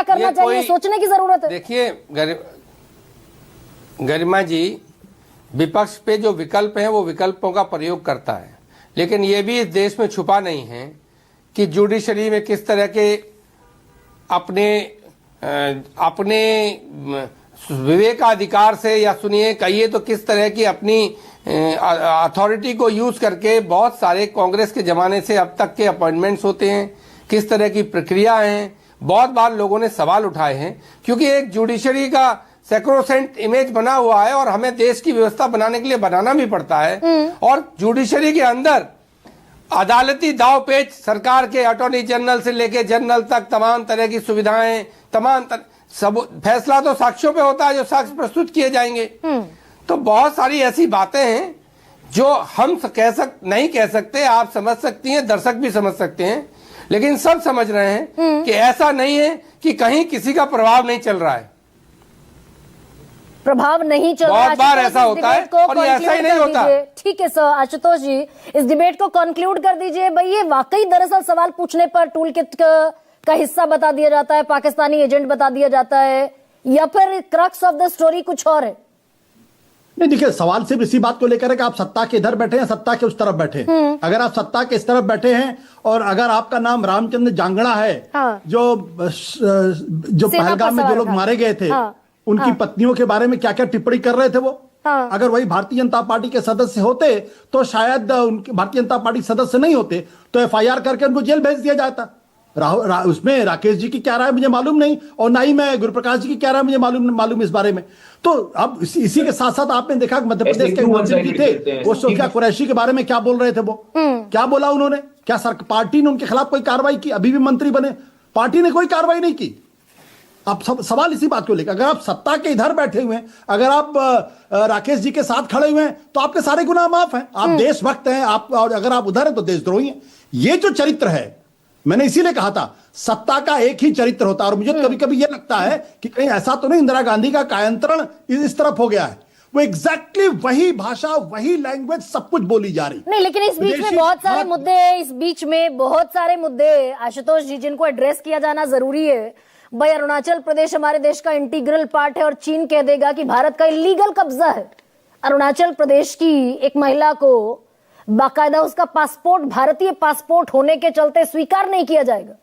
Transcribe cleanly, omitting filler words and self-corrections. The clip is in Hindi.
करना चाहिए, सोचने की जरूरत है। देखिए गरिमा जी, विपक्ष पे जो विकल्प हैं वो विकल्पों का प्रयोग करता है, लेकिन ये भी इस देश में छुपा नहीं है कि जुडिशरी में किस तरह के अपने विवेकाधिकार से, या सुनिए कहिए तो किस तरह की अपनी अथॉरिटी को यूज करके बहुत सारे कांग्रेस के जमाने से अब तक के अपॉइंटमेंट्स होते हैं, किस तरह की प्रक्रिया है। बहुत बार लोगों ने सवाल उठाए हैं, क्योंकि एक जुडिशरी का सैक्रोसेंट इमेज बना हुआ है और हमें देश की व्यवस्था बनाने के लिए बनाना भी पड़ता है। और जुडिशरी के अंदर अदालती दाव पेच, सरकार के अटॉर्नी जनरल से लेके जनरल तक तमाम तरह की सुविधाएं, सब फैसला तो साक्ष्यों पे होता है, जो साक्ष्य प्रस्तुत किए जाएंगे। तो बहुत सारी ऐसी बातें हैं जो हम नहीं कह सकते, आप समझ सकती हैं, दर्शक भी समझ सकते हैं, लेकिन सब समझ रहे हैं कि ऐसा नहीं है कि कहीं किसी का प्रभाव नहीं चल रहा है। प्रभाव नहीं चल रहा है, बहुत बार ऐसा होता है और ये ऐसा ही नहीं होता। ठीक है सर, आशुतोष जी इस डिबेट को कंक्लूड कर दीजिए। भाई ये वाकई दरअसल सवाल पूछने पर टूल किट का हिस्सा बता दिया जाता है, पाकिस्तानी एजेंट बता दिया जाता है, या फिर क्रक्स ऑफ द स्टोरी कुछ और है? नहीं, देखिए सवाल सिर्फ इसी बात को लेकर है कि आप सत्ता के इधर बैठे हैं, सत्ता के उस तरफ बैठे हैं। अगर आप सत्ता के इस तरफ बैठे हैं और अगर आपका नाम रामचंद्र जांगड़ा है, हाँ। जो पहलगाम में जो लोग मारे गए थे, हाँ। उनकी पत्नियों के बारे में क्या क्या टिप्पणी कर रहे थे वो, हाँ। अगर वही भारतीय जनता पार्टी के सदस्य होते तो शायद उनके भारतीय जनता पार्टी सदस्य नहीं होते तो एफआईआर करके उनको जेल भेज दिया जाता। उसमें राकेश जी की क्या राय मुझे मालूम नहीं, और ना ही मैं गुरुप्रकाश जी की क्या राय मुझे मालूम इस बारे में। तो अब इसी के साथ साथ आपने देखा मध्य प्रदेश के मंत्री जी थे, वो सोफिया कुरैशी के बारे में क्या बोल रहे थे, वो क्या बोला उन्होंने, क्या पार्टी ने उनके खिलाफ कोई कार्रवाई की? अभी भी मंत्री बने, पार्टी ने कोई कार्रवाई नहीं की। अब सवाल इसी बात को लेकर, अगर आप सत्ता के इधर बैठे हुए हैं, अगर आप राकेश जी के साथ खड़े हुए हैं तो आपके सारे गुनाह माफ हैं, आप देशभक्त हैं, आप, और अगर आप उधर हैं तो देशद्रोही हैं। ये जो चरित्र है, मैंने इसीलिए कहा था सत्ता का एक ही चरित्र होता है। और मुझे कभी कभी यह लगता है कि कहीं ऐसा तो नहीं इंदिरा गांधी का कायांतरण इस तरफ हो गया है, वो एग्जैक्टली वही भाषा, वही लैंग्वेज सब कुछ बोली जा रही। नहीं, लेकिन इस बीच में बहुत सारे मुद्दे हैं, इस बीच में बहुत सारे मुद्दे आशुतोष जी जिनको एड्रेस किया जाना जरूरी है। भाई अरुणाचल प्रदेश हमारे देश का इंटीग्रल पार्ट है और चीन कह देगा कि भारत का इलीगल कब्जा है। अरुणाचल प्रदेश की एक महिला को बाकायदा उसका पासपोर्ट भारतीय पासपोर्ट होने के चलते स्वीकार नहीं किया जाएगा।